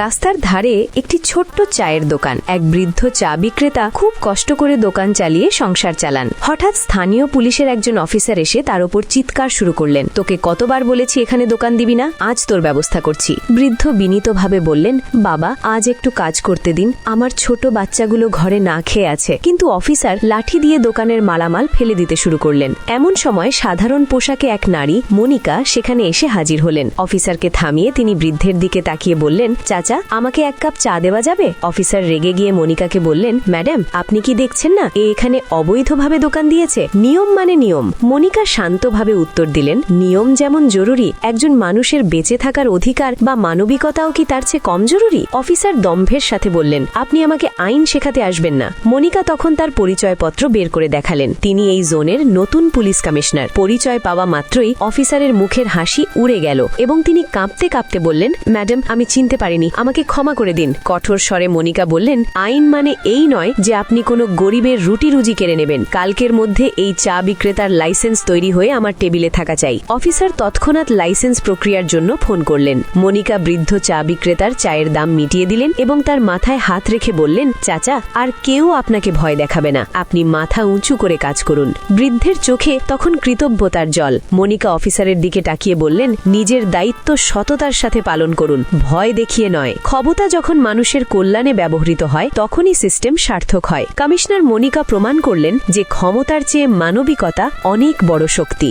রাস্তার ধারে একটি ছোট্ট চায়ের দোকান। এক বৃদ্ধ চা বিক্রেতা খুব কষ্ট করে দোকান চালিয়ে সংসার চালান। হঠাৎ স্থানীয় পুলিশের একজন অফিসার এসে তার ওপর চিৎকার শুরু করলেন, তোকে কতবার বলেছি এখানে দোকান দিবি না, আজ তোর ব্যবস্থা করছি। বৃদ্ধ বিনীতভাবে বললেন, বাবা আজ একটু কাজ করতে দিন, আমার ছোট বাচ্চাগুলো ঘরে না খেয়ে আছে। কিন্তু অফিসার লাঠি দিয়ে দোকানের মালামাল ফেলে দিতে শুরু করলেন। এমন সময় সাধারণ পোশাকে এক নারী মনিকা সেখানে এসে হাজির হলেন। অফিসারকে থামিয়ে তিনি বৃদ্ধের দিকে তাকিয়ে বললেন, চাচা আমাকে এক কাপ চা দেওয়া যাবে? অফিসার রেগে গিয়ে মনিকাকে বললেন, ম্যাডাম আপনি কি দেখছেন না এখানে অবৈধভাবে দোকান দিয়েছে? নিয়ম মানে নিয়ম। মনিকা শান্তভাবে উত্তর দিলেন, নিয়ম যেমন জরুরি, একজন মানুষের বেঁচে থাকার অধিকার বা মানবিকতাও কি তার চেয়ে কম জরুরি? অফিসার দম্ভের সাথে বললেন, আপনি আমাকে আইন শেখাতে আসবেন না। মনিকা তখন তার পরিচয়পত্র বের করে দেখালেন। তিনি এই জোনের নতুন পুলিশ কমিশনার। পরিচয় পাওয়া মাত্রই অফিসারের মুখের হাসি উড়ে গেল এবং তিনি কাঁপতে কাঁপতে বললেন, ম্যাডাম আমি চিনতে পারিনি, আমাকে ক্ষমা করে দিন। কঠোর স্বরে মনিকা বললেন, আইন মানে এই নয় যে আপনি কোনো গরিবের রুটি রুজি কেড়ে নেবেন। কালকের মধ্যে এই চা বিক্রেতার লাইসেন্স তৈরি হয়ে আমার টেবিলে থাকা চাই। অফিসার তৎক্ষণাৎ লাইসেন্স প্রক্রিয়ার জন্য ফোন করলেন। মনিকা বৃদ্ধ চা বিক্রেতার চায়ের দাম মিটিয়ে দিলেন এবং তার মাথায় হাত রেখে বললেন, চাচা আর কেউ আপনাকে ভয় দেখাবে না, আপনি মাথা উঁচু করে কাজ করুন। বৃদ্ধের চোখে তখন কৃতজ্ঞতার জল। মনিকা অফিসারের দিকে তাকিয়ে বললেন, নিজের দায়িত্ব সততার সাথে পালন করুন, ভয় দেখিয়ে নয়। ক্ষমতা যখন মানুষের কল্যাণে ব্যবহৃত হয় তখনই সিস্টেম সার্থক হয়। কমিশনার মনিকা প্রমাণ করলেন যে ক্ষমতার চেয়ে মানবিকতা অনেক বড় শক্তি।